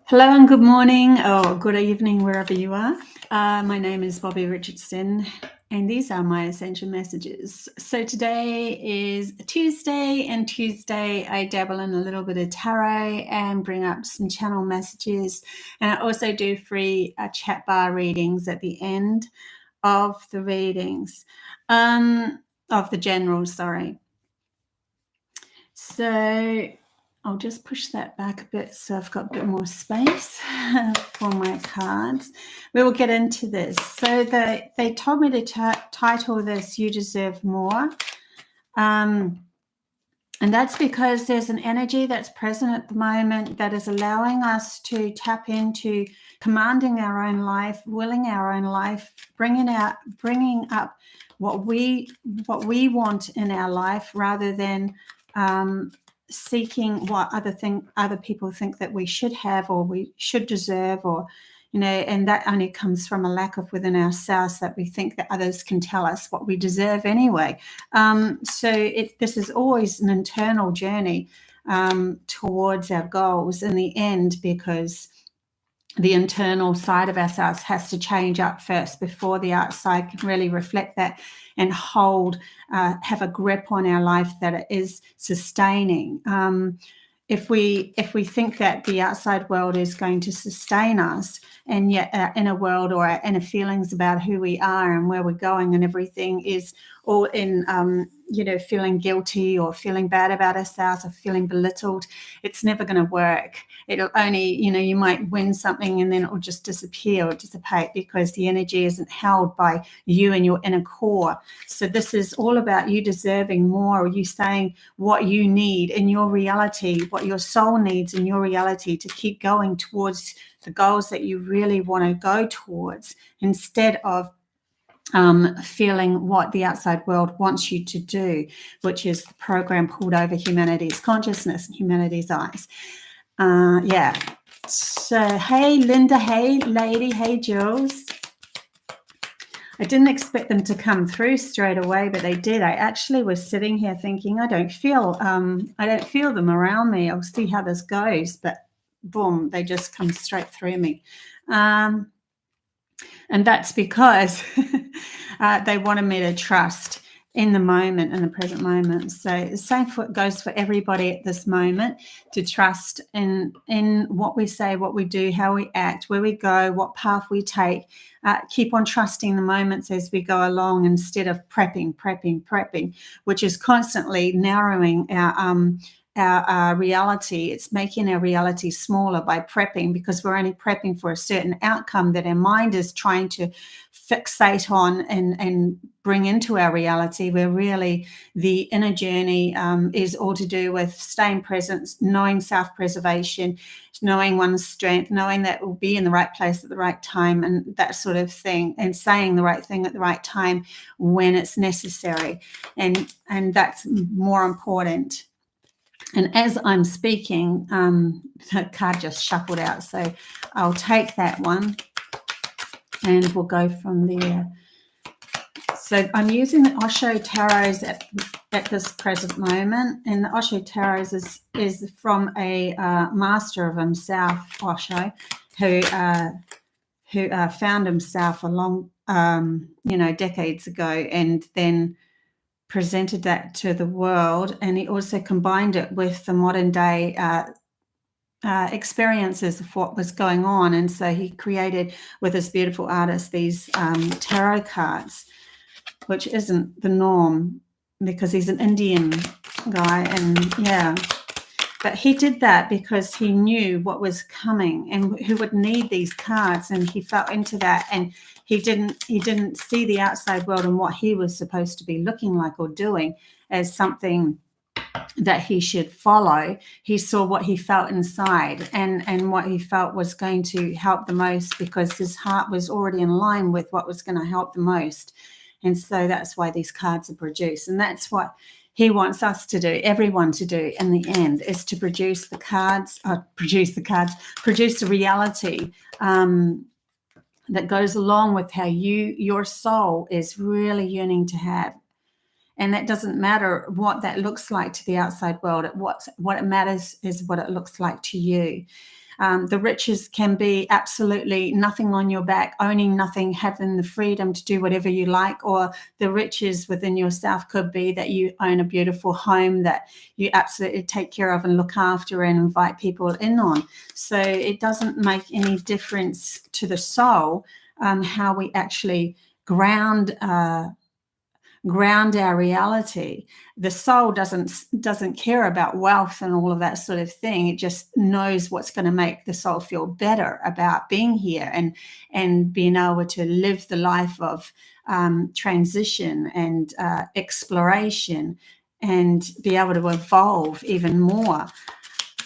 Hello and good morning or good evening wherever you are. My name is Bobbie Richardson and these are my Ascension messages. So today is Tuesday, and Tuesday I dabble in a little bit of tarot and bring up some channel messages, and I also do free CHATBAR readings at the end of the readings, of the general, sorry. So I'll just push that back a bit so I've got a bit more space for my cards. We will get into this. So they told me to title this "You Deserve More." And that's because there's an energy that's present at the moment that is allowing us to tap into commanding our own life, willing our own life, bringing up what we want in our life, rather than seeking what other people think that we should have or we should deserve, or and that only comes from a lack of within ourselves, that we think that others can tell us what we deserve anyway. So this is always an internal journey towards our goals in the end, because the internal side of ourselves has to change up first before the outside can really reflect that and have a grip on our life that it is sustaining. If we think that the outside world is going to sustain us, and yet our inner world or our inner feelings about who we are and where we're going and everything is all in feeling guilty or feeling bad about ourselves or feeling belittled, it's never going to work. It'll only, you might win something and then it will just disappear or dissipate, because the energy isn't held by you and your inner core. So this is all about you deserving more, or you saying what you need in your reality, what your soul needs in your reality to keep going towards the goals that you really want to go towards, instead of feeling what the outside world wants you to do, which is the program pulled over humanity's consciousness and humanity's eyes. So hey Linda, hey lady, hey Jules. I didn't expect them to come through straight away, but they did. I actually was sitting here thinking, I don't feel them around me. I'll see how this goes, but boom, they just come straight through me. And that's because they wanted me to trust in the moment, in the present moment. So the same goes for everybody at this moment, to trust in what we say, what we do, how we act, where we go, what path we take. Keep on trusting the moments as we go along, instead of prepping, which is constantly narrowing our reality. It's making our reality smaller by prepping, because we're only prepping for a certain outcome that our mind is trying to fixate on and bring into our reality, where really the inner journey is all to do with staying present, knowing self-preservation, knowing one's strength, knowing that we'll be in the right place at the right time, and that sort of thing, and saying the right thing at the right time when it's necessary, and that's more important. And as I'm speaking, the card just shuffled out, so I'll take that one and we'll go from there. So I'm using the Osho Tarots at this present moment, and the Osho Tarots is from a master of himself, Osho, who found himself a long, decades ago, and then presented that to the world. And he also combined it with the modern day experiences of what was going on, and so he created, with his beautiful artist, these tarot cards, which isn't the norm, because he's an Indian guy, and but he did that because he knew what was coming and who would need these cards, and he felt into that, and he didn't see the outside world and what he was supposed to be looking like or doing as something that he should follow. He saw what he felt inside, and what he felt was going to help the most, because his heart was already in line with what was going to help the most. And so that's why these cards are produced, and that's what he wants us to do, everyone to do in the end, is to produce the reality that goes along with how your soul is really yearning to have. And that doesn't matter what that looks like to the outside world. What it matters is what it looks like to you. The riches can be absolutely nothing on your back, owning nothing, having the freedom to do whatever you like, or the riches within yourself could be that you own a beautiful home that you absolutely take care of and look after and invite people in on. So it doesn't make any difference to the soul how we actually ground our reality. The soul doesn't care about wealth and all of that sort of thing. It just knows what's going to make the soul feel better about being here and being able to live the life of transition and exploration and be able to evolve even more.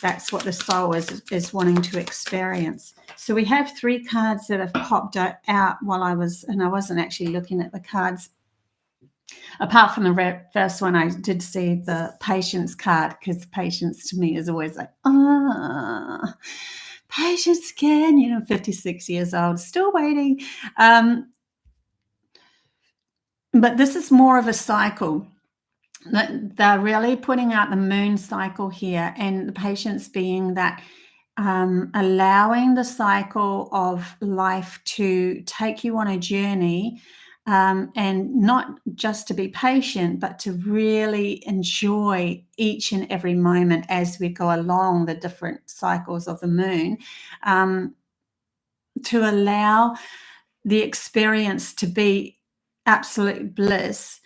That's what the soul is wanting to experience. So we have 3 cards that have popped out while I wasn't actually looking at the cards. Apart from the first one, I did see the patience card, because patience to me is always like, patience again, 56 years old, still waiting. But this is more of a cycle. They're really putting out the moon cycle here, and the patience being that allowing the cycle of life to take you on a journey, and not just to be patient, but to really enjoy each and every moment as we go along the different cycles of the moon, to allow the experience to be absolute bliss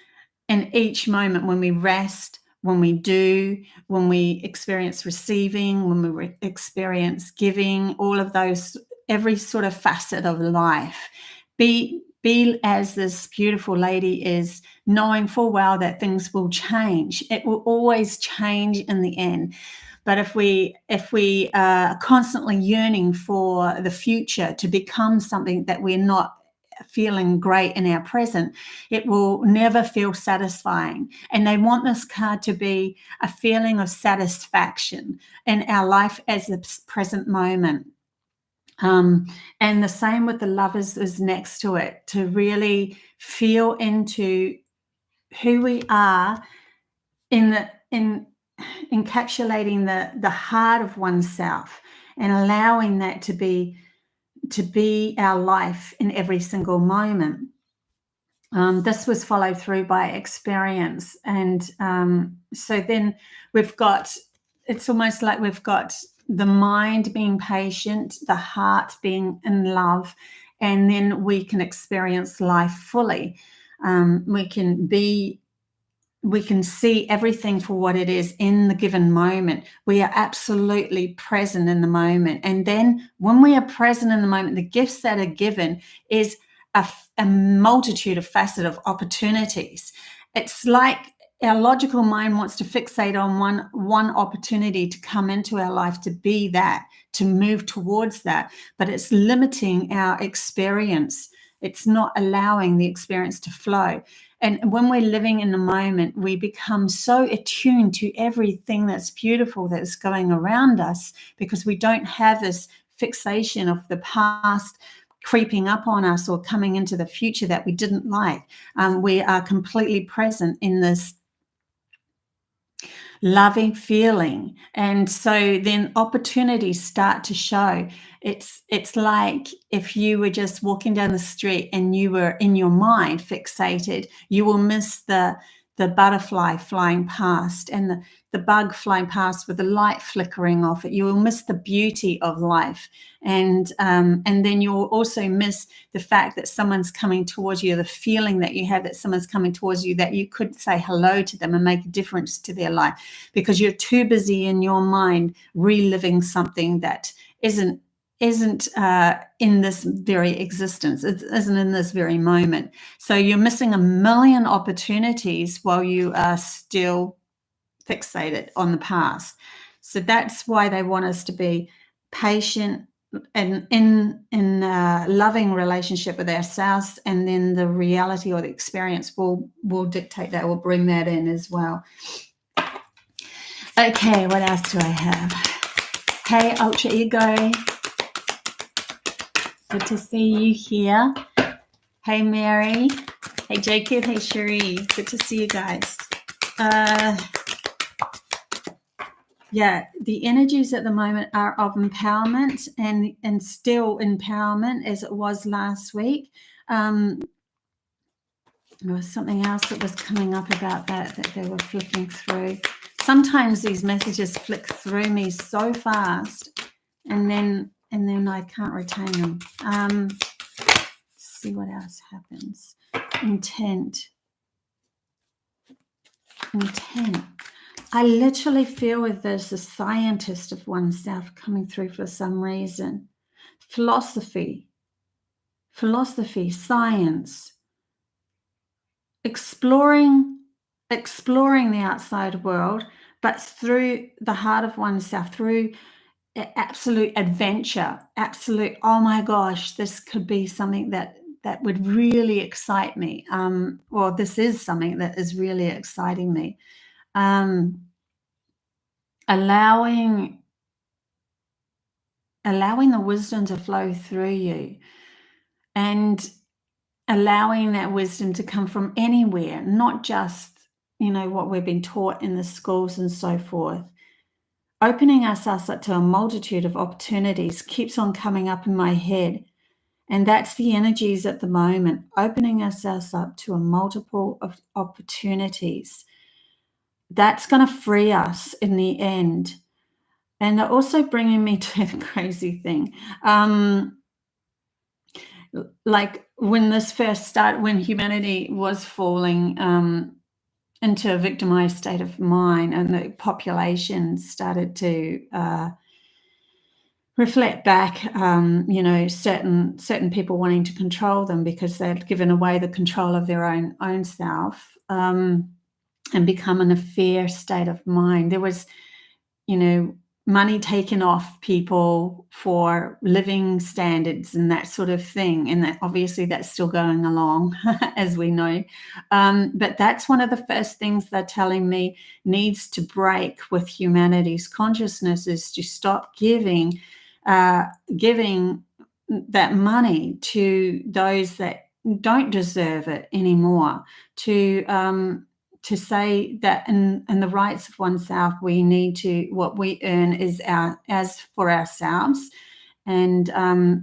in each moment, when we rest, when we do, when we experience receiving, when we experience giving, all of those, every sort of facet of life. Be as this beautiful lady is, knowing full well that things will change. It will always change in the end. But if we are constantly yearning for the future to become something that we're not feeling great in our present, it will never feel satisfying. And they want this card to be a feeling of satisfaction in our life as the present moment. And the same with the Lovers is next to it, to really feel into who we are in encapsulating the heart of oneself, and allowing that to be our life in every single moment. This was followed through by experience. And so then it's almost like we've got the mind being patient, the heart being in love, and then we can experience life fully. We can see everything for what it is in the given moment. We are absolutely present in the moment. And then when we are present in the moment, the gifts that are given is a multitude of facets of opportunities. It's like our logical mind wants to fixate on one opportunity to come into our life, to be that, to move towards that, but it's limiting our experience. It's not allowing the experience to flow. And when we're living in the moment, we become so attuned to everything that's beautiful that's going around us, because we don't have this fixation of the past creeping up on us or coming into the future that we didn't like. We are completely present in this loving feeling. And so then opportunities start to show. It's like if you were just walking down the street and you were in your mind fixated, you will miss the butterfly flying past and the bug flying past with the light flickering off it. You will miss the beauty of life. And then you'll also miss the fact that someone's coming towards you, the feeling that you have that someone's coming towards you, that you could say hello to them and make a difference to their life, because you're too busy in your mind reliving something that isn't in this very existence. It isn't in this very moment. So you're missing a million opportunities while you are still fixated on the past. So that's why they want us to be patient and in a loving relationship with ourselves, and then the reality or the experience will dictate that, will bring that in as well. Okay, what else do I have? Hey, Ultra Ego. Good to see you here. Hey, Mary. Hey, Jacob. Hey, Cherie. Good to see you guys. Yeah, the energies at the moment are of empowerment and still empowerment as it was last week. There was something else that was coming up about that they were flicking through. Sometimes these messages flick through me so fast, and then I can't retain them. See what else happens. Intent. I literally feel with there's a scientist of oneself coming through for some reason. Philosophy, science, exploring the outside world, but through the heart of oneself, through absolute adventure, absolute, oh my gosh, this could be something that would really excite me. Well, this is something that is really exciting me. Allowing the wisdom to flow through you, and allowing that wisdom to come from anywhere, not just, what we've been taught in the schools and so forth. Opening ourselves up to a multitude of opportunities keeps on coming up in my head. And that's the energies at the moment, opening ourselves up to a multiple of opportunities. That's going to free us in the end. And they're also bringing me to the crazy thing. Like when this first started, when humanity was falling into a victimized state of mind, and the population started to reflect back, certain people wanting to control them because they'd given away the control of their own self, and become in a fear state of mind. There was, money taken off people for living standards and that sort of thing. And that obviously that's still going along, as we know. But that's one of the first things they're telling me needs to break with humanity's consciousness, is to stop giving that money to those that don't deserve it anymore, to say that in the rights of oneself, we need to, what we earn is as for ourselves. And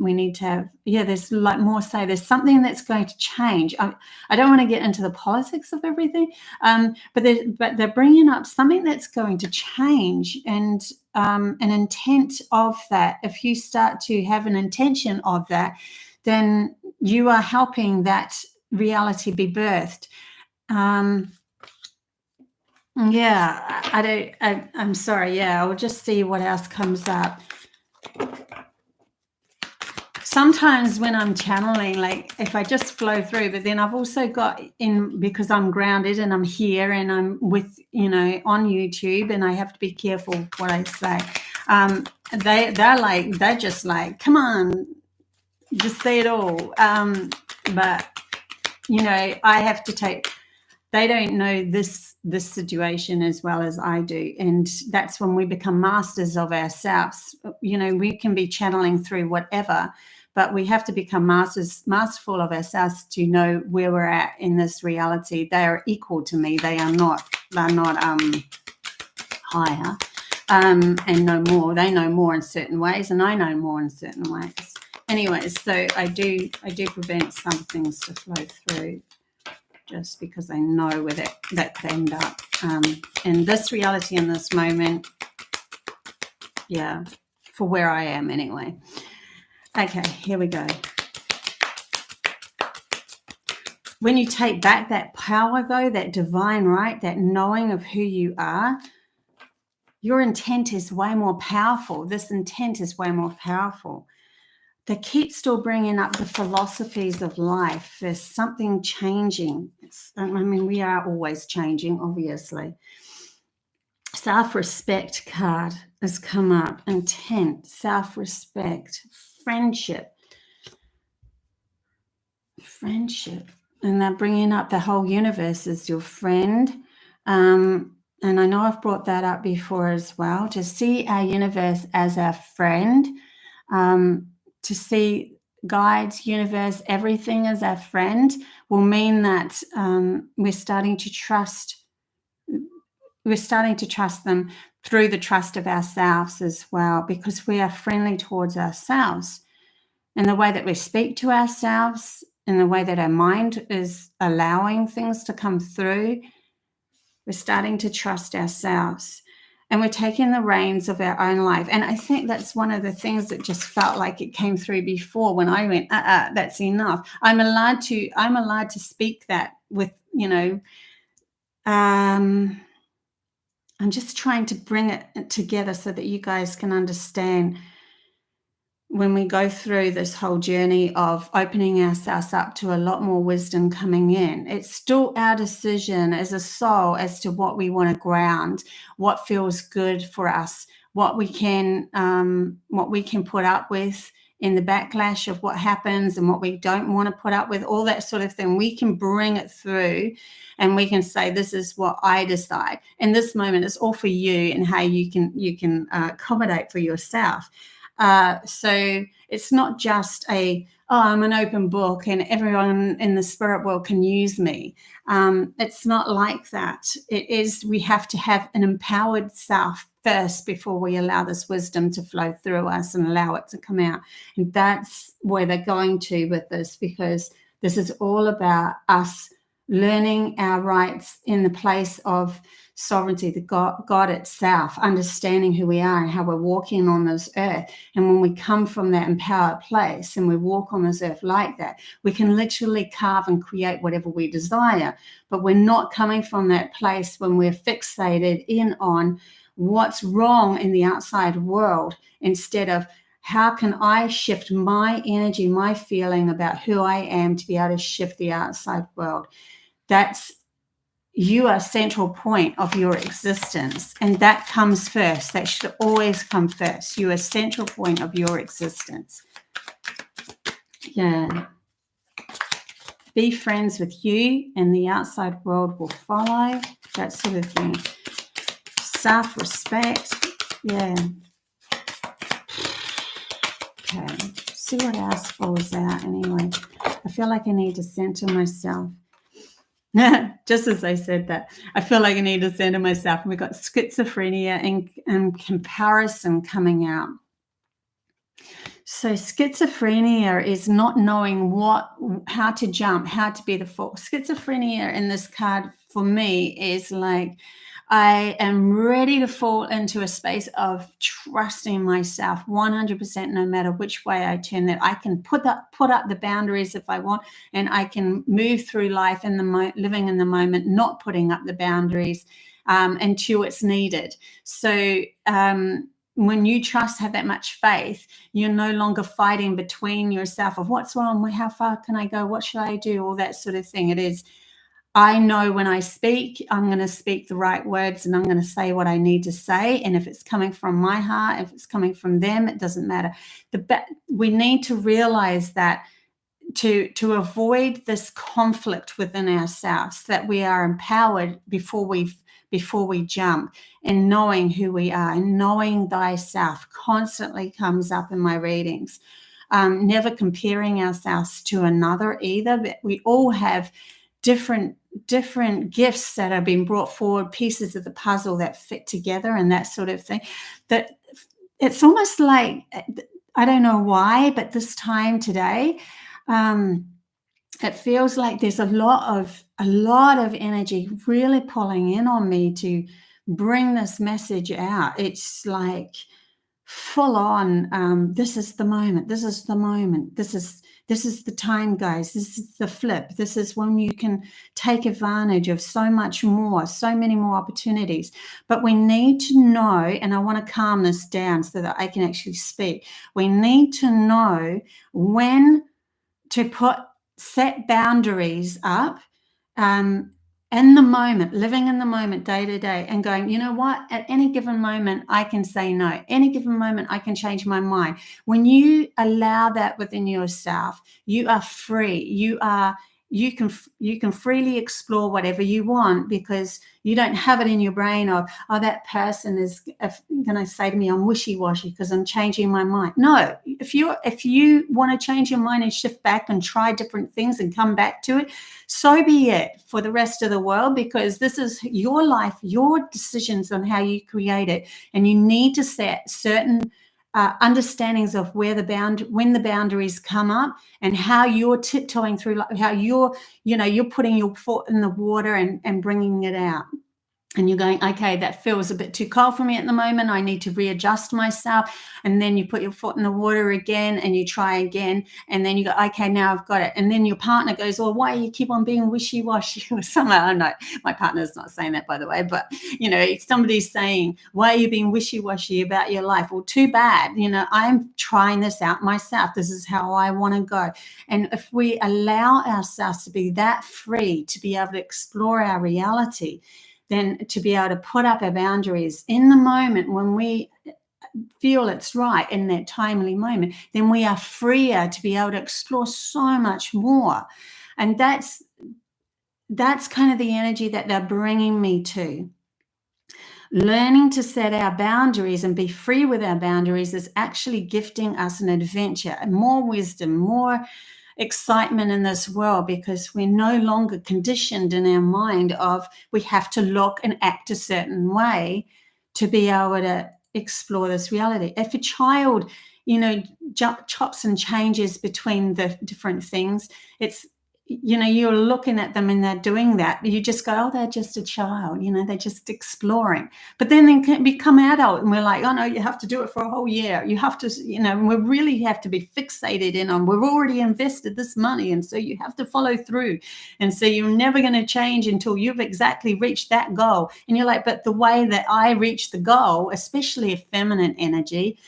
we need to have, there's like more say, there's something that's going to change. I don't want to get into the politics of everything, but they're bringing up something that's going to change, and an intent of that. If you start to have an intention of that, then you are helping that reality be birthed. I'm sorry. I'll just see what else comes up. Sometimes when I'm channeling, like if I just flow through, but then I've also got because I'm grounded and I'm here and I'm with, on YouTube, and I have to be careful what I say. They're just like, come on, just say it all. But, I have to take, they don't know this situation as well as I do. And that's when we become masters of ourselves. We can be channeling through whatever, but we have to become masterful of ourselves to know where we're at in this reality. They are equal to me. They're not higher and know more. They know more in certain ways, and I know more in certain ways. Anyways, so I do prevent some things to flow through, just because I know where that could end up. In this reality, in this moment, for where I am anyway. Okay, here we go. When you take back that power, though, that divine right, that knowing of who you are, your intent is way more powerful. This intent is way more powerful. They keep still bringing up the philosophies of life. There's something changing. We are always changing, obviously. Self-respect card has come up. Intent, self-respect, friendship. And they're bringing up the whole universe as your friend. And I know I've brought that up before as well. To see our universe as our friend, to see guides, universe, everything as our friend, will mean that we're starting to trust them, through the trust of ourselves as well, because we are friendly towards ourselves. And the way that we speak to ourselves, in the way that our mind is allowing things to come through, we're starting to trust ourselves. And we're taking the reins of our own life. And I think that's one of the things that just felt like it came through before, when I went, that's enough. I'm allowed to speak that with, I'm just trying to bring it together so that you guys can understand. When we go through this whole journey of opening ourselves up to a lot more wisdom coming in, it's still our decision as a soul as to what we want to ground, what feels good for us, what we can put up with in the backlash of what happens, and what we don't want to put up with, all that sort of thing. We can bring it through, and we can say, this is what I decide. In this moment, it's all for you, and how you can accommodate for yourself. So it's not just I'm an open book and everyone in the spirit world can use me. It's not like that. It is, we have to have an empowered self first before we allow this wisdom to flow through us and allow it to come out. And that's where they're going to with this, because this is all about us learning our rights in the place of sovereignty, the God itself, understanding who we are and how we're walking on this earth. And when we come from that empowered place and we walk on this earth like that, we can literally carve and create whatever we desire. But we're not coming from that place when we're fixated in on what's wrong in the outside world, instead of how can I shift my energy, my feeling about who I am, to be able to shift the outside world. You are central point of your existence, and that comes first. That should always come first. You are central point of your existence. Yeah. Be friends with you, and the outside world will follow. That sort of thing. Self-respect. Yeah. Okay. See what else falls out anyway. I feel like I need to center myself. Just as I said that, I feel like I need to center myself. And we've got schizophrenia and comparison coming out. So schizophrenia is not knowing how to jump, how to be the fool. Schizophrenia in this card for me is like, I am ready to fall into a space of trusting myself 100%, no matter which way I turn. That I can put up the boundaries if I want, and I can move through life living in the moment, not putting up the boundaries until it's needed. So when you trust, have that much faith, you're no longer fighting between yourself of what's wrong, how far can I go, what should I do, all that sort of thing. It is, I know when I speak, I'm going to speak the right words, and I'm going to say what I need to say. And if it's coming from my heart, if it's coming from them, it doesn't matter. We need to realize that to avoid this conflict within ourselves, that we are empowered before we jump, and knowing who we are, and knowing thyself constantly comes up in my readings. Never comparing ourselves to another either, but we all have different gifts that have been brought forward, pieces of the puzzle that fit together, and that sort of thing. That it's almost like, I don't know why, but this time today, it feels like there's a lot of energy really pulling in on me to bring this message out. It's like full on, this is the moment, this is the moment, this is the time, guys, this is the flip, this is when you can take advantage of so much more, so many more opportunities. But we need to know, and I want to calm this down so that I can actually speak, we need to know when to set boundaries up, in the moment, living in the moment, day to day, and going, you know what, at any given moment, I can say no. Any given moment, I can change my mind. When you allow that within yourself, you are free. you can freely explore whatever you want, because you don't have it in your brain of, oh, that person is going to say to me I'm wishy-washy because I'm changing my mind. No, if you want to change your mind and shift back and try different things and come back to it, so be it for the rest of the world, because this is your life, your decisions on how you create it, and you need to set certain understandings of when the boundaries come up, and how you're tiptoeing through, like how you're putting your foot in the water and bringing it out. And you're going, okay, that feels a bit too cold for me at the moment. I need to readjust myself. And then you put your foot in the water again and you try again. And then you go, okay, now I've got it. And then your partner goes, well, why do you keep on being wishy-washy or something? I don't know. My partner's not saying that, by the way. But, somebody's saying, why are you being wishy-washy about your life? Well, too bad. I'm trying this out myself. This is how I want to go. And if we allow ourselves to be that free, to be able to explore our reality, then to be able to put up our boundaries in the moment when we feel it's right, in that timely moment, then we are freer to be able to explore so much more. And that's kind of the energy that they're bringing me to. Learning to set our boundaries and be free with our boundaries is actually gifting us an adventure, more wisdom, more excitement in this world, because we're no longer conditioned in our mind of we have to look and act a certain way to be able to explore this reality. If a child, chops and changes between the different things, it's, you're looking at them and they're doing that. You just go, oh, they're just a child, they're just exploring. But then they can become adult and we're like, oh, no, you have to do it for a whole year. You have to, we really have to be fixated in on, we've already invested this money. And so you have to follow through. And so you're never going to change until you've exactly reached that goal. And you're like, but the way that I reach the goal, especially a feminine energy,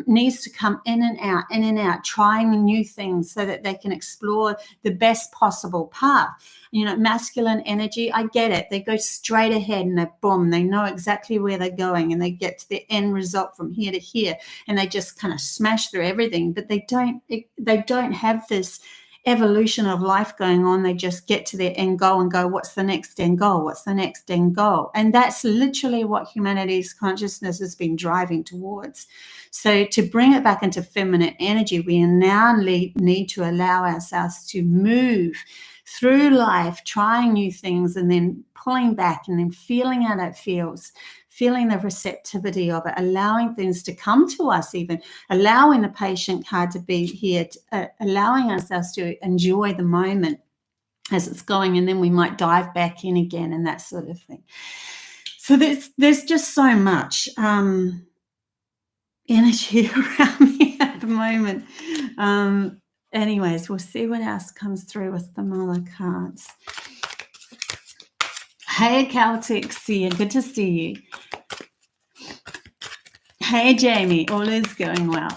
needs to come in and out, trying new things so that they can explore the best possible path. Masculine energy, I get it. They go straight ahead and they know exactly where they're going, and they get to the end result from here to here, and they just kind of smash through everything. But they don't have this evolution of life going on. They just get to their end goal and go, what's the next end goal? What's the next end goal? And that's literally what humanity's consciousness has been driving towards. So to bring it back into feminine energy, we now need to allow ourselves to move through life, trying new things, and then pulling back and then feeling how that feels, feeling the receptivity of it, allowing things to come to us, even allowing the patient card to be here, allowing ourselves to enjoy the moment as it's going, and then we might dive back in again and that sort of thing. So there's just so much energy around me at the moment. Anyways, we'll see what else comes through with the mother cards. Hey, Celtic Seer, good to see you. Hey, Jamie, all is going well.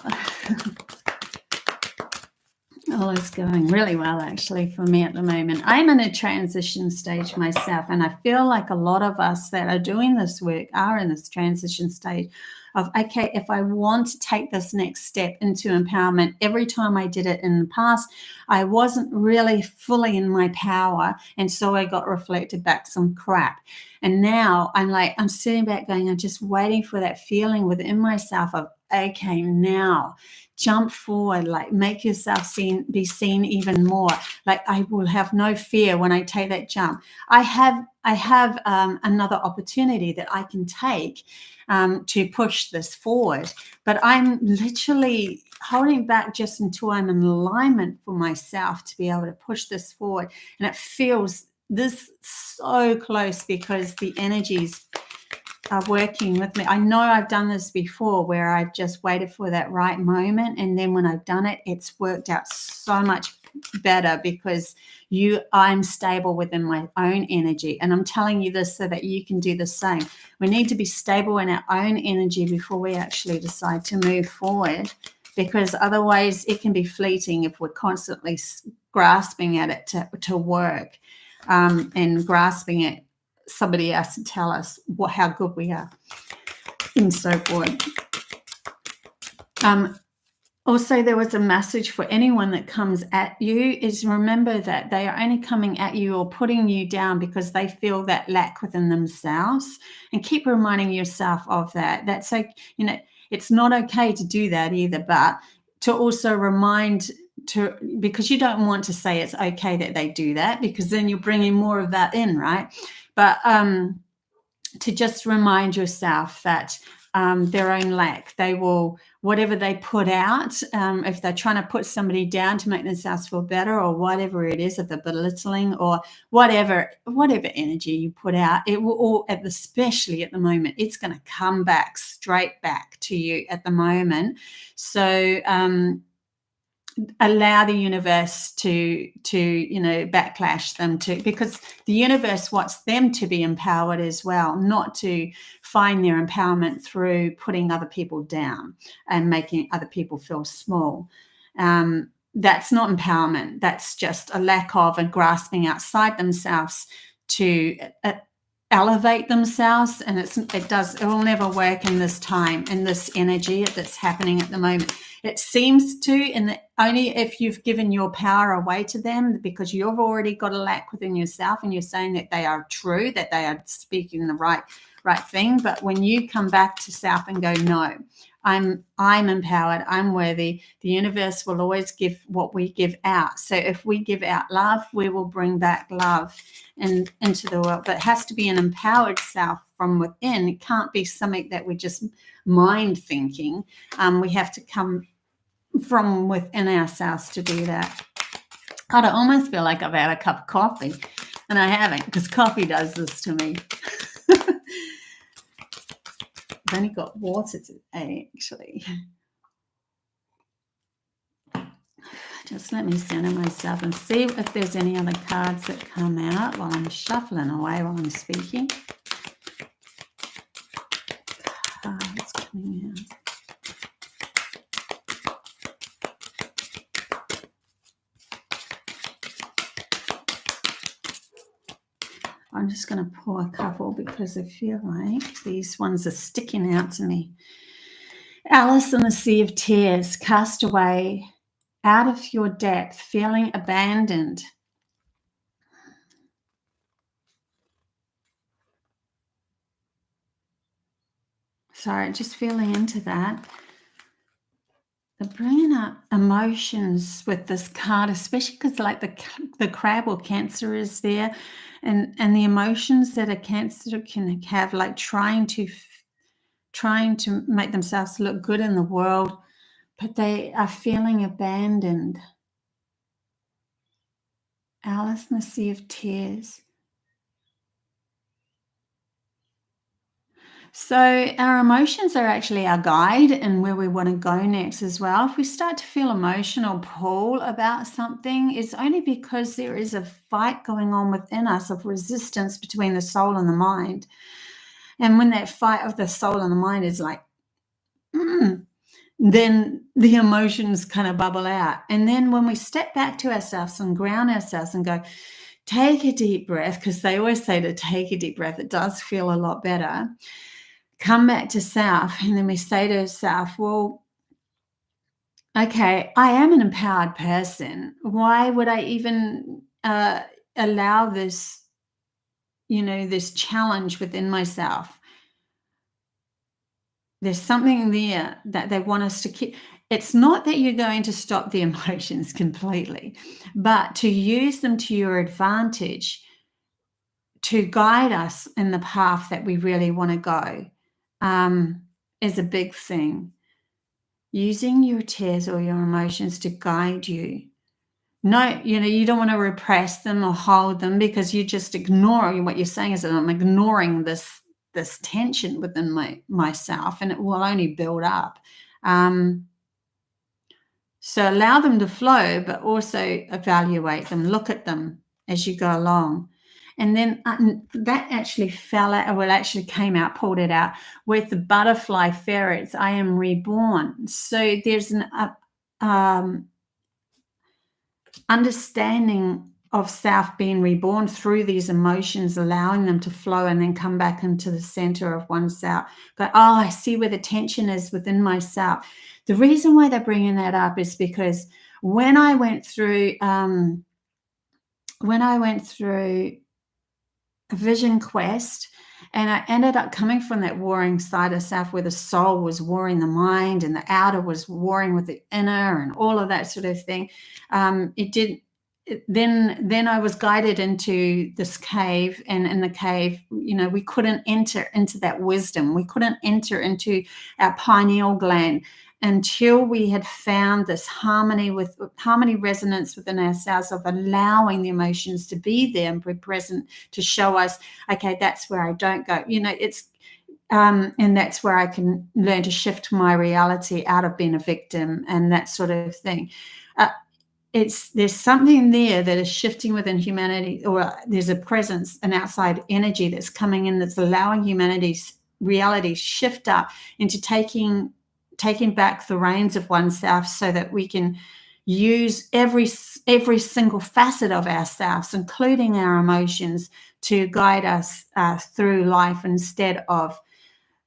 All is going really well, actually, for me at the moment. I'm in a transition stage myself, and I feel like a lot of us that are doing this work are in this transition stage of, okay, if I want to take this next step into empowerment, every time I did it in the past, I wasn't really fully in my power, and so I got reflected back some crap. And now I'm sitting back going, I'm just waiting for that feeling within myself of, okay, now jump forward, make yourself be seen even more. I will have no fear when I take that jump. I have another opportunity that I can take to push this forward, but I'm literally holding back just until I'm in alignment for myself to be able to push this forward. And it feels this so close because the energies are working with me. I know I've done this before where I've just waited for that right moment, and then when I've done it, it's worked out so much better because I'm stable within my own energy. And I'm telling you this so that you can do the same. We need to be stable in our own energy before we actually decide to move forward, because otherwise it can be fleeting if we're constantly grasping at it to work and grasping at somebody else to tell us how good we are and so forth. Also, there was a message for anyone that comes at you is remember that they are only coming at you or putting you down because they feel that lack within themselves, and keep reminding yourself of that. That's like, it's not okay to do that either, but to also remind because you don't want to say it's okay that they do that, because then you're bringing more of that in, right? But to just remind yourself that their own lack, they will, whatever they put out, if they're trying to put somebody down to make themselves feel better, or whatever it is, if they're belittling or whatever energy you put out, it will all, especially at the moment, it's going to come back straight back to you at the moment. So allow the universe to backlash them, because the universe wants them to be empowered as well, not to find their empowerment through putting other people down and making other people feel small. That's not empowerment. That's just a lack of and grasping outside themselves to elevate themselves, and it will never work in this time, in this energy that's happening at the moment. It seems to, and only if you've given your power away to them, because you've already got a lack within yourself and you're saying that they are true, that they are speaking the right thing. But when you come back to self and go, no, I'm empowered, I'm worthy, the universe will always give what we give out. So if we give out love, we will bring back love into the world. But it has to be an empowered self from within. It can't be something that we're just mind thinking. We have to come from within ourselves to do that. I almost feel like I've had a cup of coffee, and I haven't, because coffee does this to me. I've only got water today, actually. Just let me center myself and see if there's any other cards that come out while I'm shuffling away while I'm speaking. Cards coming out. I'm just going to pull a couple because I feel like these ones are sticking out to me. Alice in the Sea of Tears, cast away out of your depth, feeling abandoned. Sorry, just feeling into that. They're bringing up emotions with this card, especially because like the crab or Cancer is there, and the emotions that a Cancer can have, like trying to make themselves look good in the world, but they are feeling abandoned. Alice in the Sea of Tears. So our emotions are actually our guide and where we want to go next as well. If we start to feel emotional pull about something, it's only because there is a fight going on within us of resistance between the soul and the mind. And when that fight of the soul and the mind is like, then the emotions kind of bubble out. And then when we step back to ourselves and ground ourselves and go, take a deep breath, because they always say to take a deep breath, it does feel a lot better. Come back to self, and then we say to ourselves, well, okay, I am an empowered person. Why would I even allow this, this challenge within myself? There's something there that they want us to keep. It's not that you're going to stop the emotions completely, but to use them to your advantage to guide us in the path that we really want to go. Is a big thing. Using your tears or your emotions to guide you. No, you don't want to repress them or hold them, because you just ignore what you're saying is that I'm ignoring this tension within myself, and it will only build up. So allow them to flow, but also evaluate them, look at them as you go along. And then that actually came out, pulled it out with the butterfly ferrets. I am reborn. So there's an understanding self being reborn through these emotions, allowing them to flow and then come back into the center of oneself. Go, oh, I see where the tension is within myself. The reason why they're bringing that up is because when I went through a vision quest, and I ended up coming from that warring side of self where the soul was warring the mind and the outer was warring with the inner and all of that sort of thing. Then I was guided into this cave, and in the cave, we couldn't enter into that wisdom. We couldn't enter into our pineal gland until we had found this harmony resonance within ourselves of allowing the emotions to be there and be present to show us, okay, that's where I don't go. It's and that's where I can learn to shift my reality out of being a victim and that sort of thing. There's something there that is shifting within humanity, or there's a presence, an outside energy that's coming in that's allowing humanity's reality shift up into taking back the reins of oneself, so that we can use every single facet of ourselves, including our emotions, to guide us through life, instead of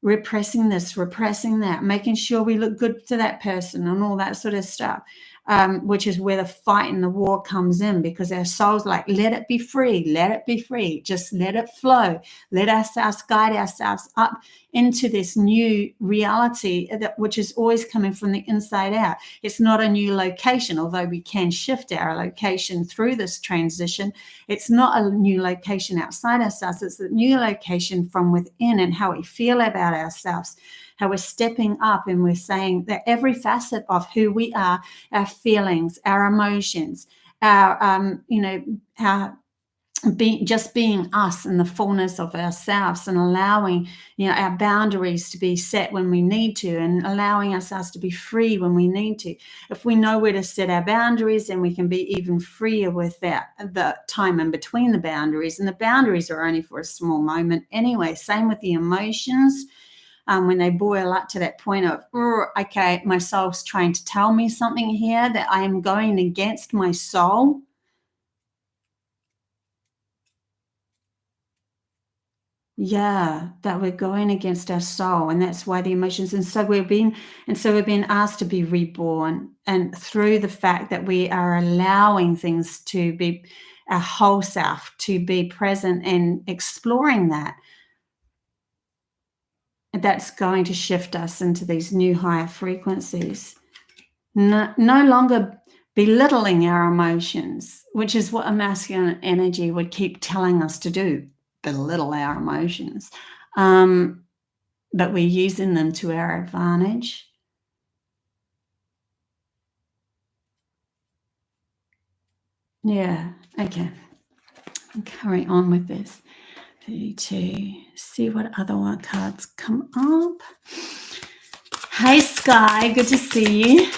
repressing this, repressing that, making sure we look good to that person and all that sort of stuff. Which is where the fight and the war comes in, because our soul's like, let it be free, just let it flow, let ourselves guide ourselves up into this new reality, which is always coming from the inside out. It's not a new location, although we can shift our location through this transition. It's not a new location outside ourselves, it's a new location from within, and how we feel about ourselves, how we're stepping up and we're saying that every facet of who we are, our feelings, our emotions, our just being us in the fullness of ourselves, and allowing our boundaries to be set when we need to, and allowing ourselves to be free when we need to. If we know where to set our boundaries, then we can be even freer with that, the time in between the boundaries, and the boundaries are only for a small moment anyway. Same with the emotions. When they boil up to that point of, okay, my soul's trying to tell me something here, that I am going against my soul. Yeah, that we're going against our soul, and that's why the emotions. And so we've been asked to be reborn, and through the fact that we are allowing things to be our whole self to be present and exploring that. That's going to shift us into these new higher frequencies. No longer belittling our emotions, which is what a masculine energy would keep telling us to do, belittle our emotions. But we're using them to our advantage. Yeah, okay. I'll carry on with this. 32. See what other cards come up. Hey, Sky, good to see you.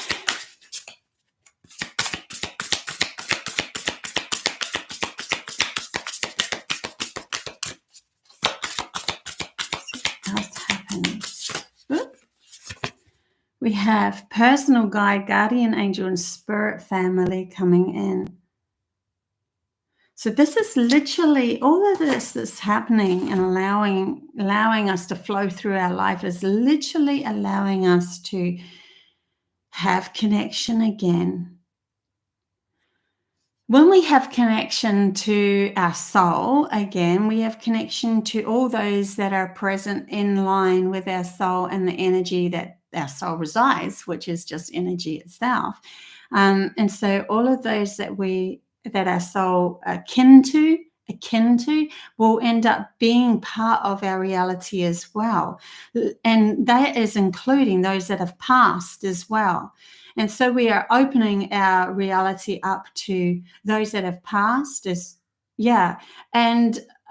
We have personal guide, guardian angel, and spirit family coming in. So this is literally all of this that's happening, and allowing us to flow through our life is literally allowing us to have connection again. When we have connection to our soul again, we have connection to all those that are present in line with our soul and the energy that our soul resides, which is just energy itself. And so all of those that our soul akin to will end up being part of our reality as well. And that is including those that have passed as well. And so we are opening our reality up to those that have passed. And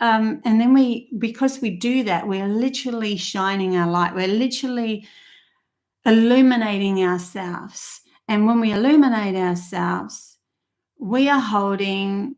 then because we do that, we're literally shining our light. We're literally illuminating ourselves. And when we illuminate ourselves, we are holding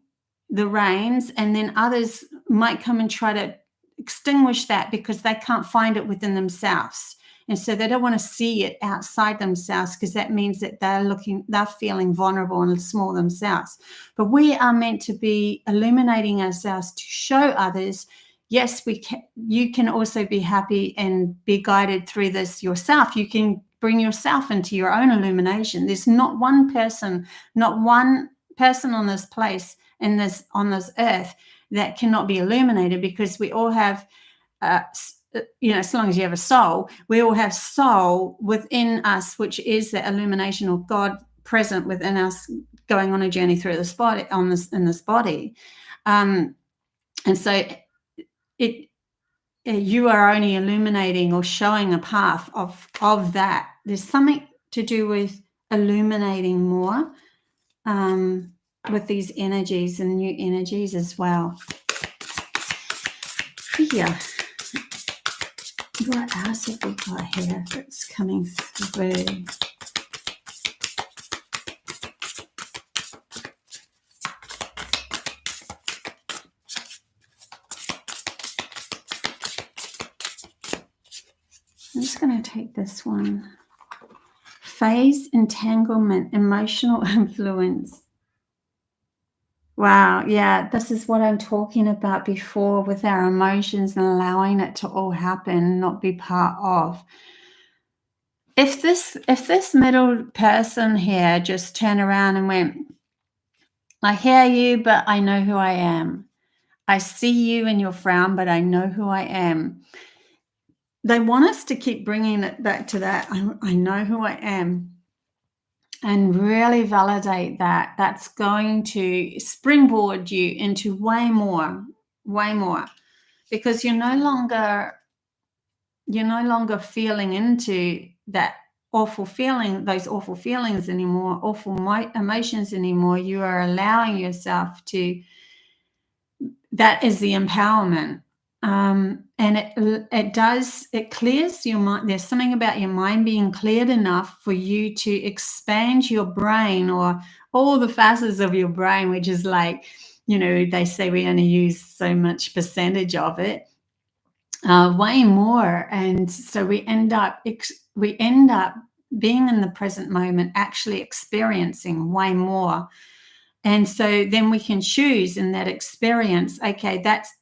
the reins, and then others might come and try to extinguish that because they can't find it within themselves. And so they don't want to see it outside themselves, because that means that they're feeling vulnerable and small themselves. But we are meant to be illuminating ourselves to show others, yes, you can also be happy and be guided through this yourself. You can bring yourself into your own illumination. There's not one person on this place, on this earth, that cannot be illuminated, because we all have, as long as you have a soul, we all have soul within us, which is the illumination of God present within us, going on a journey through this body, in this body. And so you are only illuminating or showing a path of that. There's something to do with illuminating more with these energies and new energies as well. Here, what else have we got here that's coming through? I'm just going to take this one. Phase, entanglement, emotional influence. Wow, yeah, this is what I'm talking about before, with our emotions and allowing it to all happen, not be part of. If this middle person here just turned around and went, I hear you, but I know who I am. I see you in your frown, but I know who I am. They want us to keep bringing it back to that. I know who I am. And really validate that. That's going to springboard you into way more, because you're no longer feeling into that awful feeling, those awful feelings anymore, awful emotions anymore. You are allowing yourself to. That is the empowerment. And it clears your mind. There's something about your mind being cleared enough for you to expand your brain, or all the facets of your brain, which is like, they say we only use so much percentage of it, way more. And so we end up being in the present moment, actually experiencing way more. And so then we can choose in that experience, okay, that's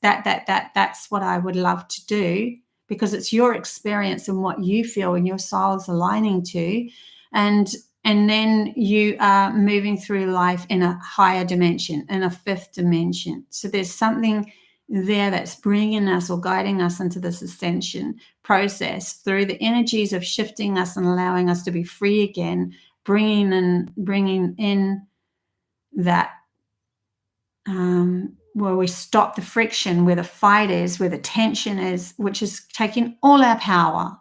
what I would love to do, because it's your experience and what you feel and your soul's aligning to. And then you are moving through life in a higher dimension, in a fifth dimension. So there's something there that's bringing us or guiding us into this ascension process through the energies of shifting us and allowing us to be free again, bringing in that where we stop the friction, where the fight is, where the tension is, which is taking all our power.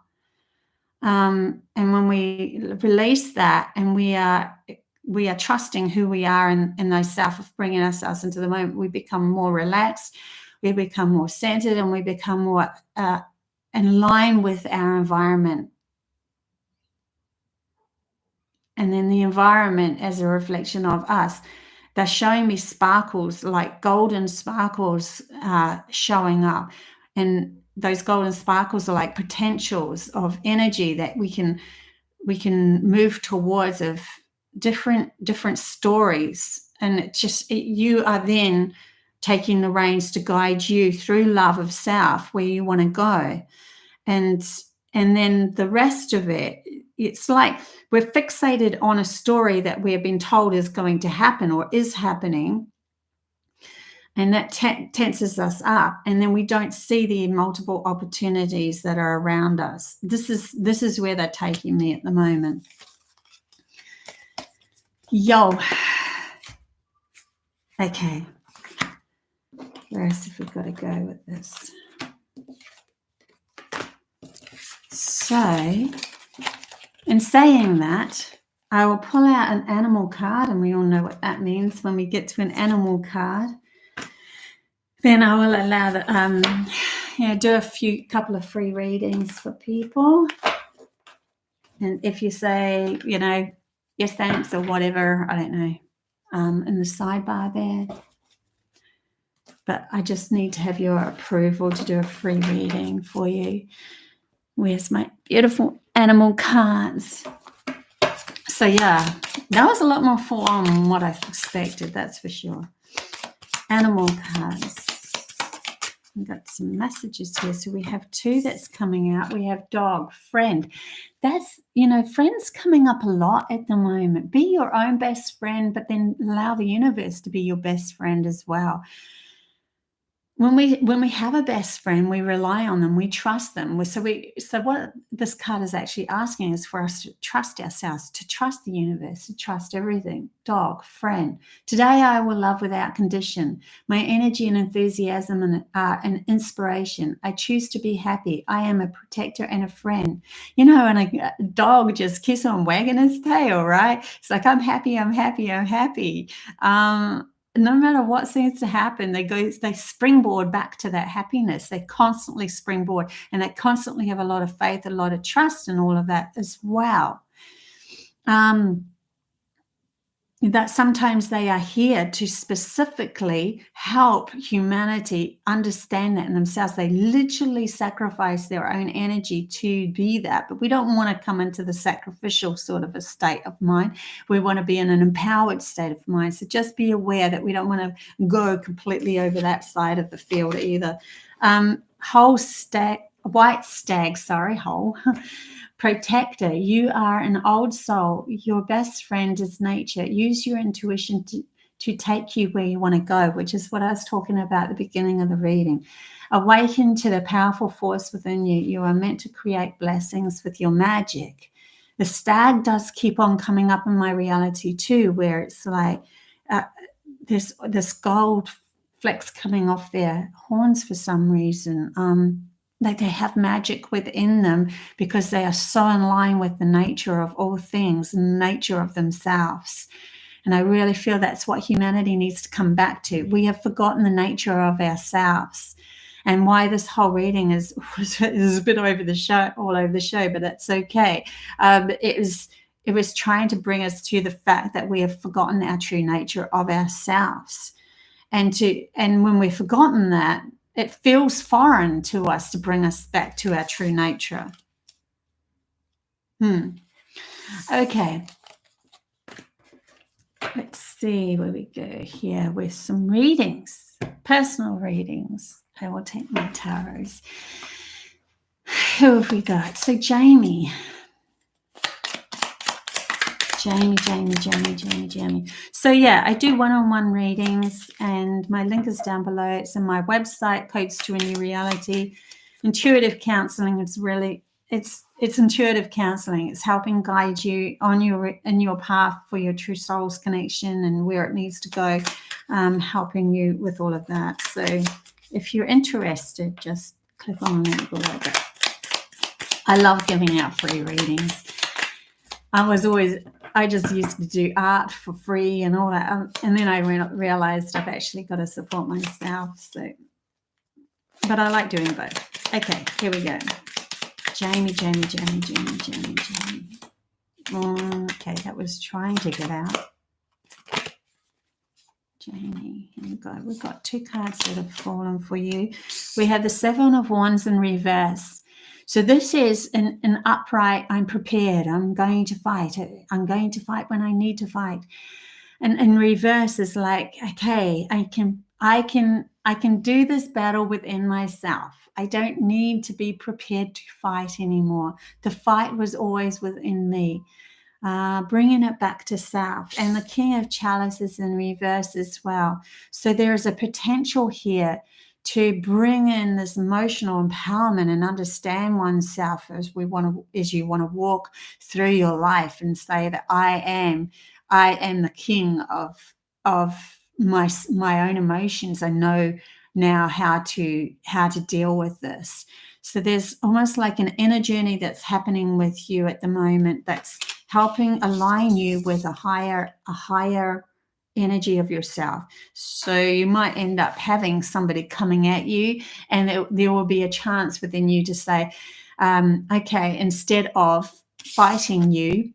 And when we release that, and we are trusting who we are in those self of bringing ourselves into the moment, we become more relaxed, we become more centered, and we become more in line with our environment. And then the environment as a reflection of us. They're showing me sparkles, like golden sparkles showing up. And those golden sparkles are like potentials of energy that we can move towards, of different stories. And you are then taking the reins to guide you through love of self, where you want to go. And then the rest of it, it's like we're fixated on a story that we have been told is going to happen or is happening. And that tenses us up. And then we don't see the multiple opportunities that are around us. This is where they're taking me at the moment. Yo. Okay. Where else have we got to go with this? So, in saying that, I will pull out an animal card, and we all know what that means. When we get to an animal card, then I will allow do a couple of free readings for people. And if you say, yes, thanks, or whatever, I don't know, in the sidebar there. But I just need to have your approval to do a free reading for you. Where's my beautiful animal cards? So yeah, that was a lot more full on than what I expected, that's for sure. Animal cards. We've got some messages here. So we have 2 that's coming out. We have dog, friend. That's, friends coming up a lot at the moment. Be your own best friend, but then allow the universe to be your best friend as well. When we have a best friend, we rely on them, we trust them. So what this card is actually asking is for us to trust ourselves, to trust the universe, to trust everything. Dog, friend. Today I will love without condition. My energy and enthusiasm and inspiration. I choose to be happy. I am a protector and a friend. And a dog just keeps on wagging his tail, right? It's like, I'm happy, I'm happy, I'm happy. No matter what seems to happen, they springboard back to that happiness. They constantly springboard, and they constantly have a lot of faith, a lot of trust, and all of that as well. That sometimes they are here to specifically help humanity understand that in themselves. They literally sacrifice their own energy to be that, but we don't want to come into the sacrificial sort of a state of mind. We want to be in an empowered state of mind. So just be aware that we don't want to go completely over that side of the field either. White stag, whole. Protector, you are an old soul. Your best friend is nature. Use your intuition to take you where you want to go, which is what I was talking about at the beginning of the reading. Awaken to the powerful force within you. You are meant to create blessings with your magic. The stag does keep on coming up in my reality too, where it's like this gold flecks coming off their horns for some reason. Like they have magic within them because they are so in line with the nature of all things and the nature of themselves. And I really feel that's what humanity needs to come back to. We have forgotten the nature of ourselves, and why this whole reading is a bit all over the show, but that's okay. It was trying to bring us to the fact that we have forgotten our true nature of ourselves. And when we've forgotten that, it feels foreign to us to bring us back to our true nature. Okay. Let's see where we go here with some readings, personal readings. I will take my tarots. Who have we got? So Jamie. So yeah, I do one-on-one readings, and my link is down below. It's in my website, Codes to a New Reality. Intuitive counseling is really, it's intuitive counseling. It's helping guide you on your path for your true soul's connection and where it needs to go, helping you with all of that. So if you're interested, just click on the link below. I love giving out free readings. I just used to do art for free and all that. And then I realized I've actually got to support myself. So, but I like doing both. Okay, here we go. Jamie. Okay, that was trying to get out. Jamie, here we go. We've got 2 cards that have fallen for you. We have the 7 of Wands in reverse. So this is an upright, I'm prepared, I'm going to fight. I'm going to fight when I need to fight. And in reverse is like, okay, I can do this battle within myself. I don't need to be prepared to fight anymore. The fight was always within me. Bringing it back to self. And the King of Chalice is in reverse as well. So there is a potential here to bring in this emotional empowerment and understand oneself as you want to walk through your life and say that I am the king of my own emotions. I know now how to deal with this. So there's almost like an inner journey that's happening with you at the moment that's helping align you with a higher energy of yourself. So you might end up having somebody coming at you, and there will be a chance within you to say, okay, instead of fighting you,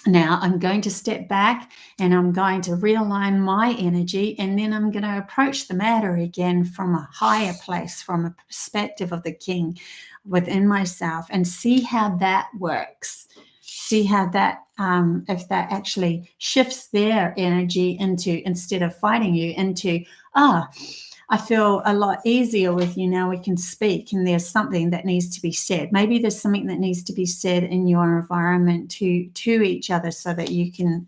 now I'm going to step back and I'm going to realign my energy, and then I'm going to approach the matter again from a higher place, from a perspective of the king. within myself and see how that works. See how that, if that actually shifts their energy into, instead of fighting you, into, I feel a lot easier with you now. We can speak, and there's something that needs to be said. Maybe there's something that needs to be said in your environment to each other, so that you can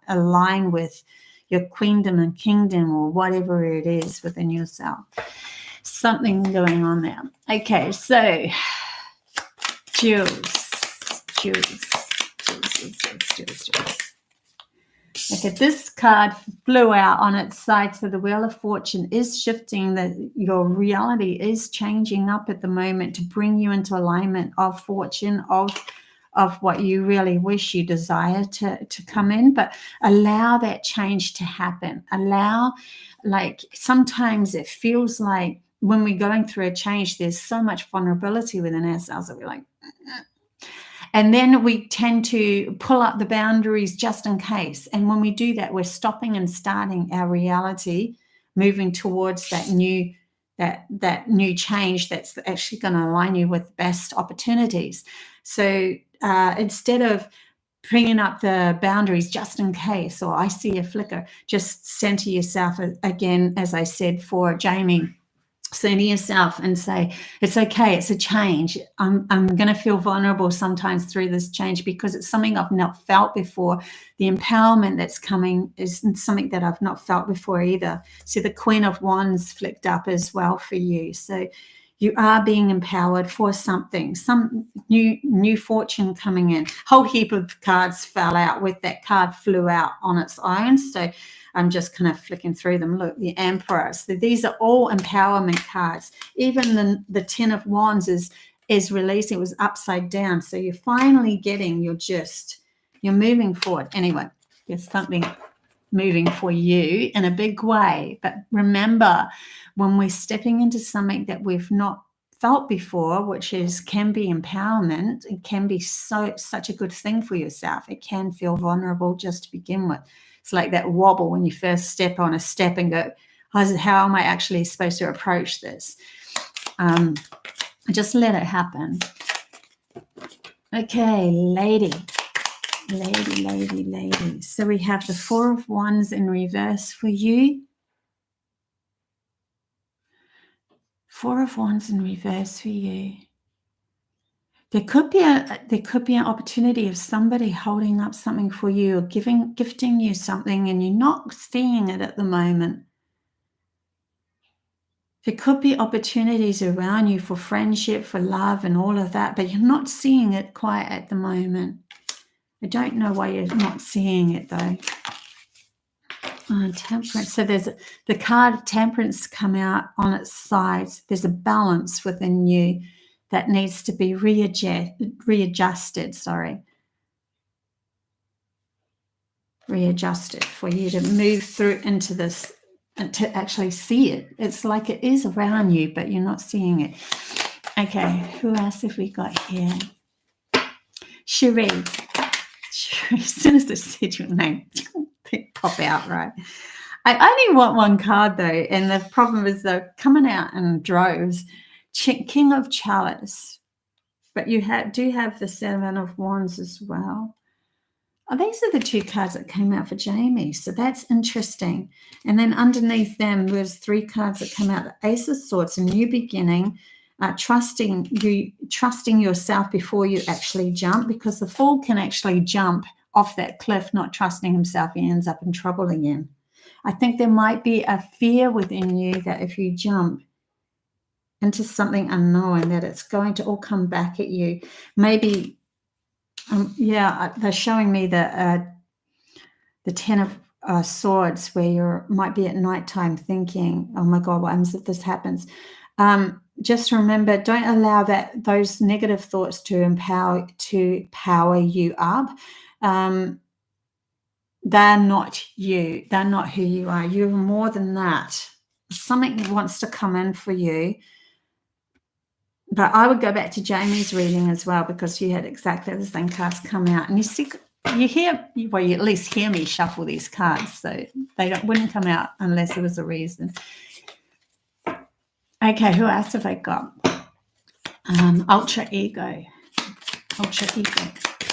align with your queendom and kingdom, or whatever it is within yourself. Something going on there. Okay, so Jules. Okay, this card flew out on its side, so the Wheel of Fortune is shifting. Your reality is changing up at the moment to bring you into alignment of fortune, of what you really wish, you desire to come in, but allow that change to happen. Allow, like, sometimes it feels like when we're going through a change, there's so much vulnerability within ourselves that we're like, and then we tend to pull up the boundaries just in case. And when we do that, we're stopping and starting our reality, moving towards that new change that's actually going to align you with the best opportunities. So instead of bringing up the boundaries just in case, or I see a flicker, just center yourself again, as I said for Jamie. Center yourself and say, it's okay, it's a change. I'm going to feel vulnerable sometimes through this change because it's something I've not felt before. The empowerment that's coming is something that I've not felt before either. So the Queen of Wands flicked up as well for you. So you are being empowered for something, some new fortune coming in. Whole heap of cards fell out with that card flew out on its own. So I'm just kind of flicking through them. Look, the Emperor. So these are all empowerment cards. Even the Ten of Wands is releasing. It was upside down. So you're finally getting your gist. You're moving forward. Anyway, there's something moving for you in a big way. But remember, when we're stepping into something that we've not felt before, which can be empowerment, it can be such a good thing for yourself. It can feel vulnerable just to begin with. It's like that wobble when you first step on a step and go, how am I actually supposed to approach this? Just let it happen. Okay, lady. So we have the Four of Wands in reverse for you. Four of Wands in reverse for you. There could be an opportunity of somebody holding up something for you, or gifting you something, and you're not seeing it at the moment. There could be opportunities around you for friendship, for love, and all of that, but you're not seeing it quite at the moment. I don't know why you're not seeing it though. Temperance. So there's the card Temperance come out on its sides. There's a balance within you that needs to be readjusted, readjusted for you to move through into this and to actually see it. It's like it is around you, but you're not seeing it. Okay, who else have we got here? Cherie. As soon as I said your name, they pop out, right? I only want one card though, and the problem is they're coming out in droves. King of Chalice, but you do have the Seven of Wands as well. Oh, these are the two cards that came out for Jamie, so that's interesting. And then underneath them, there's three cards that come out: the Ace of Swords, a new beginning, trusting yourself before you actually jump, because the Fool can actually jump off that cliff, not trusting himself. He ends up in trouble again. I think there might be a fear within you that if you jump into something unknown, that it's going to all come back at you. Maybe, they're showing me the Ten of Swords, where you might be at nighttime thinking, oh my God, what happens if this happens? Just remember, don't allow those negative thoughts to power you up. They're not you. They're not who you are. You're more than that. Something wants to come in for you. But I would go back to Jamie's reading as well, because you had exactly the same cards come out. And you at least hear me shuffle these cards, so they wouldn't come out unless there was a reason. Okay, who else have I got? Ultra ego, ultra ego,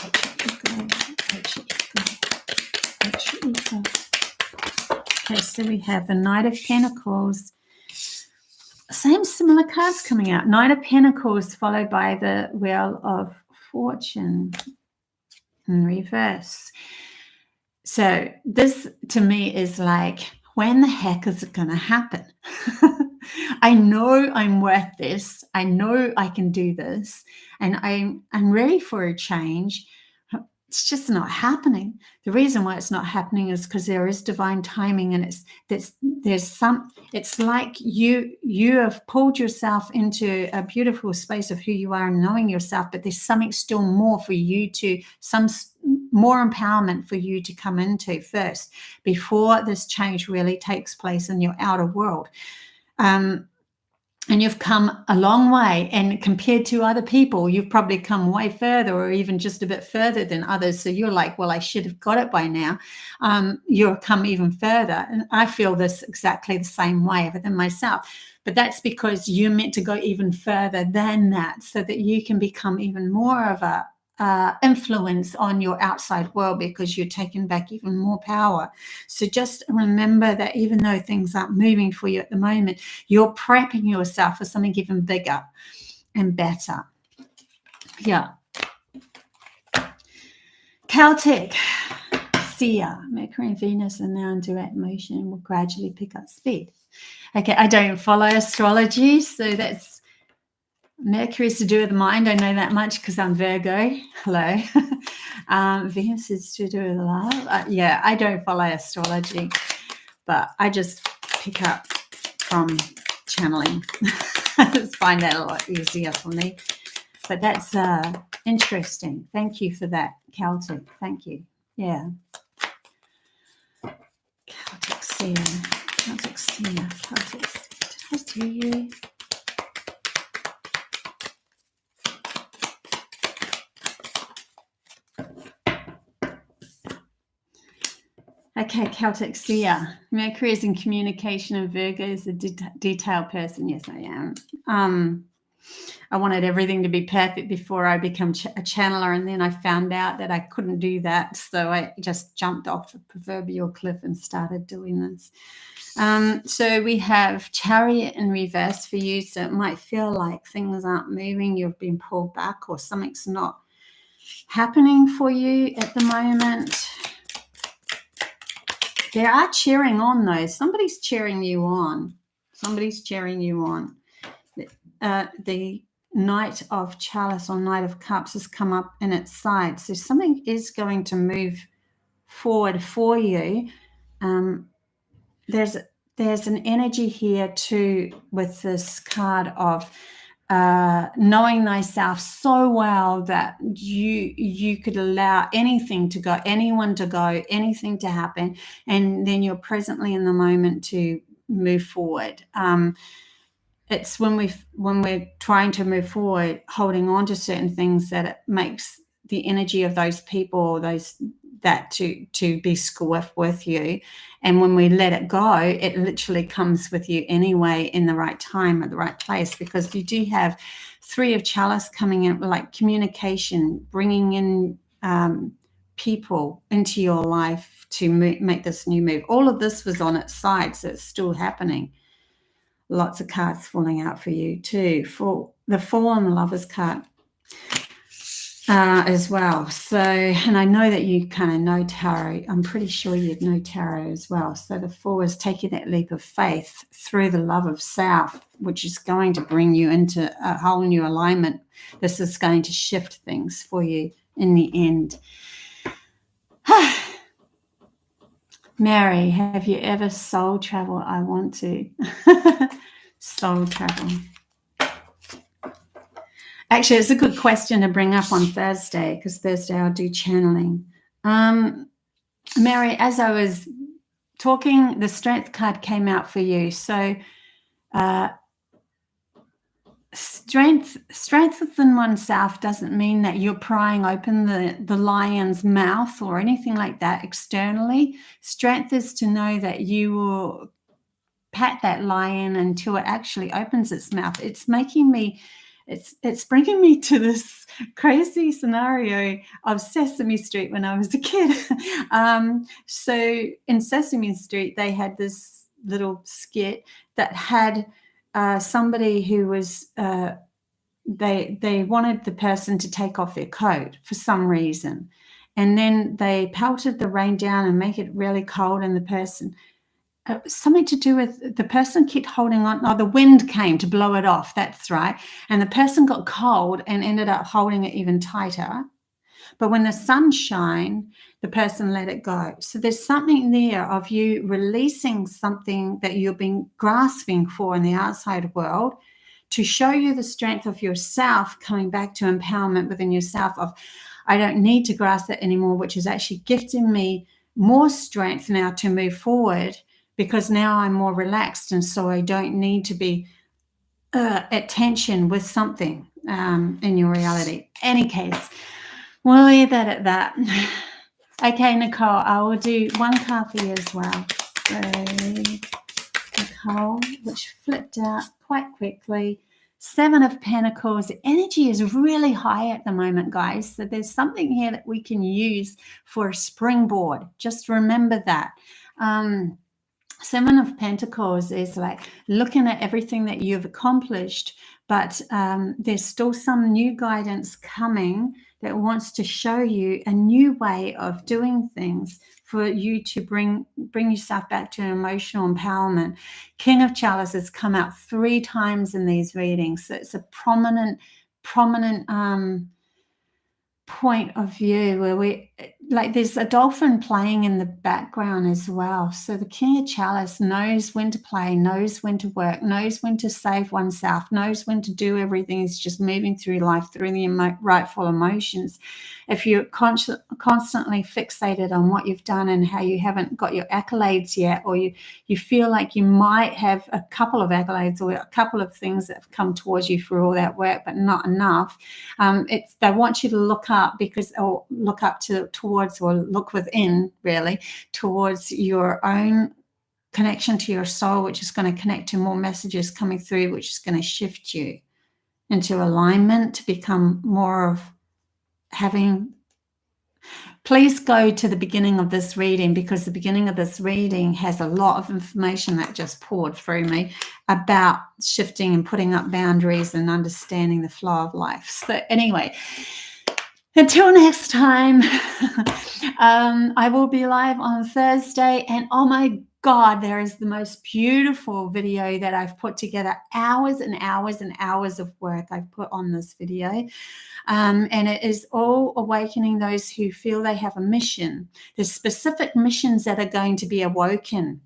ultra ego, ultra ego, ultra ego. Okay, so we have the Knight of Pentacles. Same similar cards coming out. Knight of Pentacles followed by the Wheel of Fortune in reverse. So this to me is like, when the heck is it going to happen? I know I'm worth this. I know I can do this, and I'm ready for a change. It's just not happening. The reason why it's not happening is because there is divine timing, and it's like you have pulled yourself into a beautiful space of who you are and knowing yourself, but there's something still more for you to, more empowerment for you to come into first before this change really takes place in your outer world. And you've come a long way, and compared to other people, you've probably come way further, or even just a bit further than others. So you're like, well, I should have got it by now. You've come even further. And I feel this exactly the same way within myself. But that's because you're meant to go even further than that, so that you can become even more of a influence on your outside world, because you're taking back even more power. So just remember that even though things aren't moving for you at the moment, you're prepping yourself for something even bigger and better. Yeah. Celtic, seer, Mercury and Venus are now in direct motion and will gradually pick up speed. Okay, I don't follow astrology, so that's Mercury is to do with the mind. I know that much because I'm Virgo. Hello. Venus is to do with love. Yeah, I don't follow astrology, but I just pick up from channeling. I just find that a lot easier for me. But that's interesting. Thank you for that, Celtic. Thank you. Yeah. Celtic seer. Celtic seer. Celtic seer. Did I do you? Okay, Celtic seer. Mercury is in communication, and Virgo is a detailed person. Yes, I am. I wanted everything to be perfect before I become a channeler, and then I found out that I couldn't do that. So I just jumped off the proverbial cliff and started doing this. So we have Chariot in reverse for you. So it might feel like things aren't moving. You've been pulled back, or something's not happening for you at the moment. They are cheering on, though. Somebody's cheering you on. Somebody's cheering you on. The Knight of Chalice or Knight of Cups has come up in its side. So something is going to move forward for you. There's an energy here too with this card of knowing thyself so well that you could allow anything to go, anyone to go, anything to happen, and then you're presently in the moment to move forward. It's when we're trying to move forward, holding on to certain things, that it makes the energy of those people, that to be squiff with you. And when we let it go, it literally comes with you anyway, in the right time, at the right place, because you do have Three of Chalice coming in, like communication, bringing in people into your life to make this new move. All of this was on its side, so it's still happening. Lots of cards falling out for you too. For the Fool and the Lover's card as well. So, and I know that you kind of know tarot. I'm pretty sure you'd know tarot as well. So the Fool is taking that leap of faith through the love of self, which is going to bring you into a whole new alignment. This is going to shift things for you in the end. Mary, have you ever soul traveled? I want to. Soul travel. Actually, it's a good question to bring up on Thursday, because Thursday I'll do channeling. Mary, as I was talking, the Strength card came out for you. So strength within oneself doesn't mean that you're prying open the lion's mouth or anything like that externally. Strength is to know that you will pat that lion until it actually opens its mouth. It's making me it's bringing me to this crazy scenario of Sesame Street when I was a kid. So in Sesame Street, they had this little skit that had somebody who was they wanted the person to take off their coat for some reason, and then they pelted the rain down and make it really cold, and the person something to do with the person kept holding on. Oh, the wind came to blow it off. That's right. And the person got cold and ended up holding it even tighter. But when the sun shined, the person let it go. So there's something there of you releasing something that you've been grasping for in the outside world to show you the strength of yourself, coming back to empowerment within yourself of, I don't need to grasp that anymore, which is actually gifting me more strength now to move forward, because now I'm more relaxed, and so I don't need to be at tension with something in your reality. Any case, we'll leave that at that. Okay, Nicole, I will do one card for you as well. So, Nicole, which flipped out quite quickly. 7 of Pentacles. The energy is really high at the moment, guys. So there's something here that we can use for a springboard. Just remember that. 7 of Pentacles is like looking at everything that you've accomplished, but there's still some new guidance coming that wants to show you a new way of doing things for you to bring yourself back to emotional empowerment. King of Chalices come out 3 times in these readings. So it's a prominent point of view where we, like, there's a dolphin playing in the background as well. So the King of Chalice knows when to play, knows when to work, knows when to save oneself, knows when to do everything. It's just moving through life through the rightful emotions. If you're constantly fixated on what you've done and how you haven't got your accolades yet, or you feel like you might have a couple of accolades or a couple of things that have come towards you through all that work, but not enough, they want you to look up, because, or look up towards, or look within, really, towards your own connection to your soul, which is going to connect to more messages coming through, which is going to shift you into alignment to become more of having. Please go to the beginning of this reading, because the beginning of this reading has a lot of information that just poured through me about shifting and putting up boundaries and understanding the flow of life. So anyway, until next time, I will be live on Thursday, and oh my God, there is the most beautiful video that I've put together. Hours and hours and hours of work I've put on this video. And it is all awakening those who feel they have a mission. There's specific missions that are going to be awoken.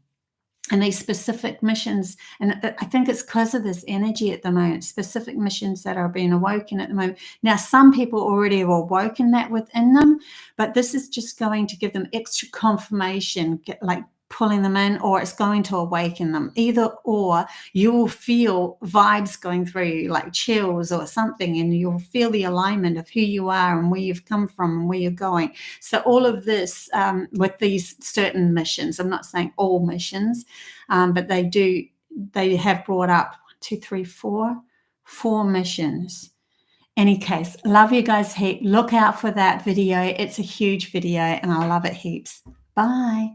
And these specific missions, and I think it's because of this energy at the moment, specific missions that are being awoken at the moment. Now, some people already have awoken that within them, but this is just going to give them extra confirmation, like pulling them in, or it's going to awaken them. Either or, you will feel vibes going through you, like chills or something, and you'll feel the alignment of who you are and where you've come from and where you're going. So all of this with these certain missions, I'm not saying all missions, but they have brought up 1, 2, 3, 4 missions. Any case, love you guys heap. Look out for that video. It's a huge video and I love it heaps. Bye.